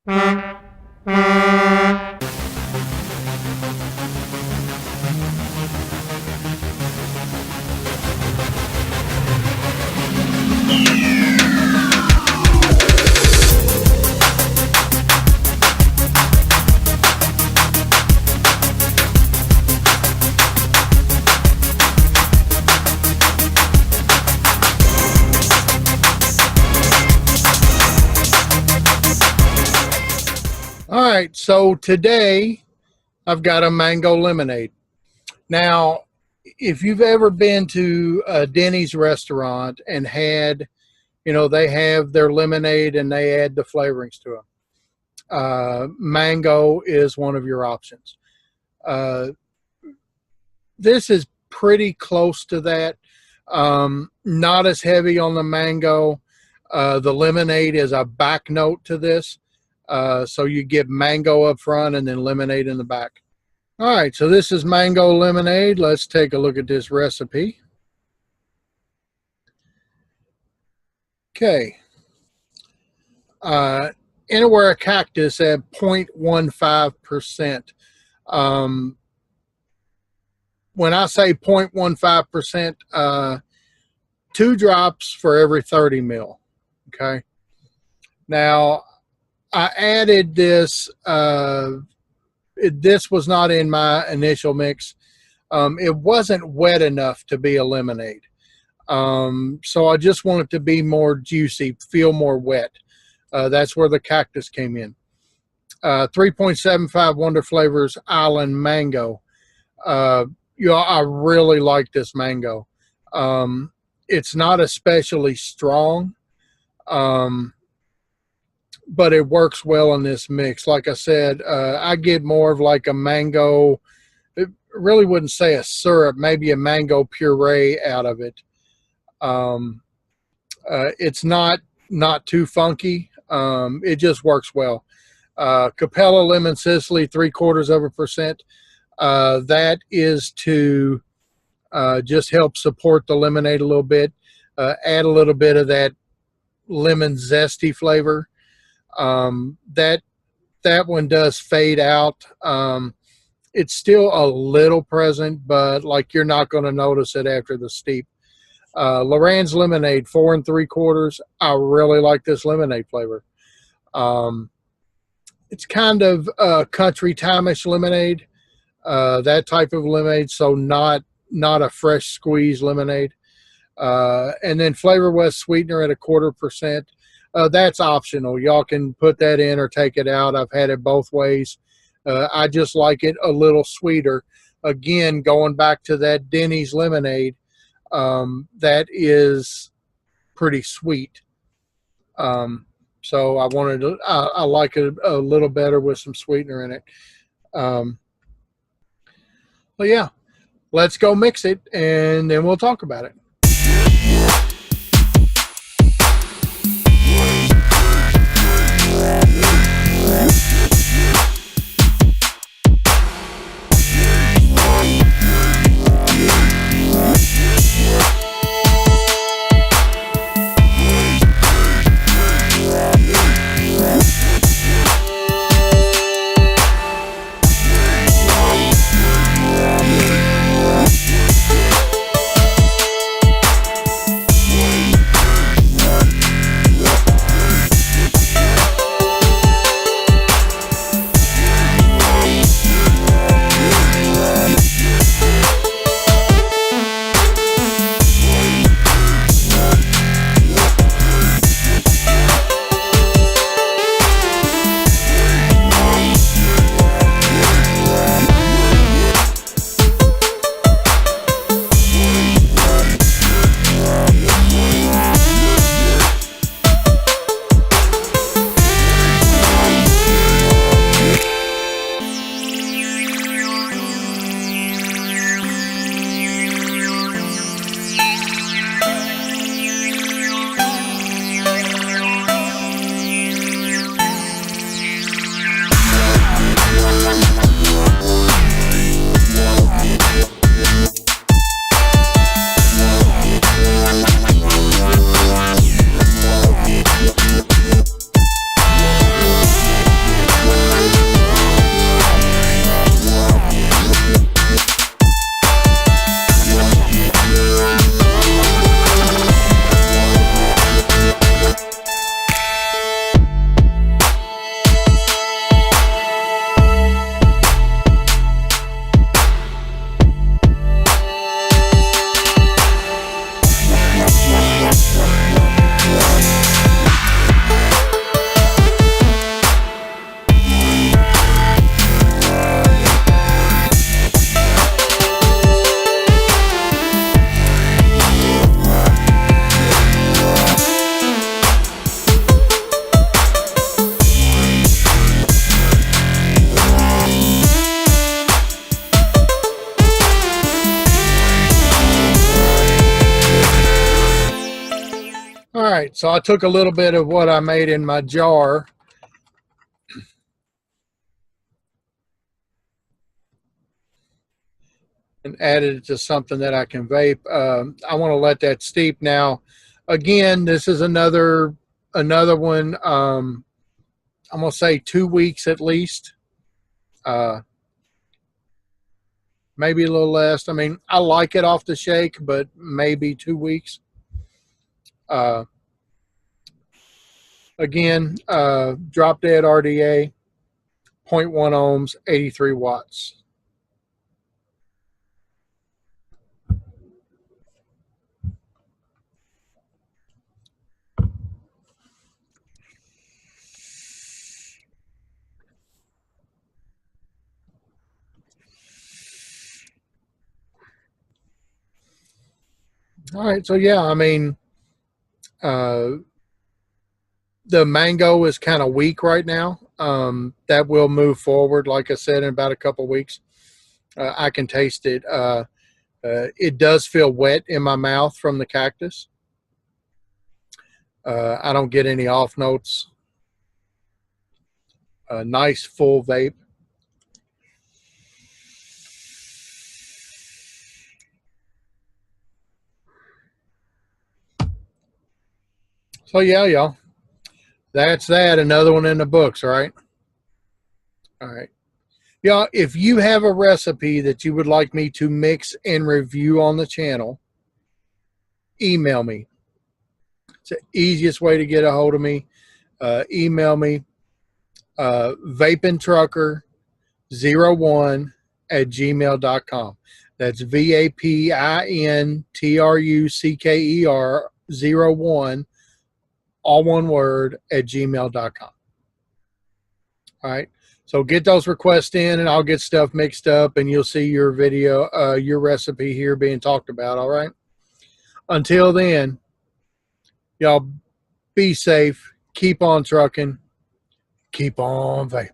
All right, so today I've got a mango lemonade. Now, if you've ever been to a Denny's restaurant and had, they have their lemonade and they add the flavorings to them, mango is one of your options. Uh, this is pretty close to that. Not as heavy on the mango. The lemonade is a back note to this. So you get mango up front and then lemonade in the back. All right, so this is mango lemonade. Let's take a look at this recipe. Okay. Anywhere a cactus at 0.15%. When I say 0.15%, 2 drops for every 30 mil. Okay. Now, I added this. This was not in my initial mix. It wasn't wet enough to be a lemonade. So I just want it to be more juicy, feel more wet. That's where the cactus came in. 3.75 Wonder Flavors Island Mango. I really like this mango. It's not especially strong. But it works well in this mix. Like I said, I get more of like a mango, it really wouldn't say a syrup, maybe a mango puree out of it. It's not too funky. It just works well. Capella Lemon Sicily, 0.75%. That is to just help support the lemonade a little bit, add a little bit of that lemon zesty flavor. That one does fade out. It's still a little present, but like you're not going to notice it after the steep. Loran's Lemonade, 4 3/4. I really like this lemonade flavor. It's kind of a country time-ish lemonade, that type of lemonade, so not a fresh squeeze lemonade. And then Flavor West Sweetener at 0.25%. That's optional. Y'all can put that in or take it out. I've had it both ways. I just like it a little sweeter. Again, going back to that Denny's lemonade, that is pretty sweet. So I like it a little better with some sweetener in it. But yeah, let's go mix it and then we'll talk about it. So I took a little bit of what I made in my jar and added it to something that I can vape. I want to let that steep now. Again, this is another one. I'm gonna say 2 weeks at least. Maybe a little less. I mean, I like it off the shake, but maybe 2 weeks. Uh, Again, drop dead RDA, 0.1 ohms, 83 watts. All right, so yeah, I mean, uh, the mango is kind of weak right now. That will move forward, like I said, in about a couple weeks. I can taste it. It does feel wet in my mouth from the cactus. I don't get any off notes. Nice full vape. So yeah, y'all. That's that. Another one in the books, right? All right. Yeah, if you have a recipe that you would like me to mix and review on the channel, email me. It's the easiest way to get a hold of me. Email me, vapintrucker01@gmail.com. That's VAPINTRUCKER 01, all one word, at gmail.com. All right. So get those requests in and I'll get stuff mixed up and you'll see your video, your recipe here being talked about. All right. Until then, y'all be safe. Keep on trucking. Keep on vaping.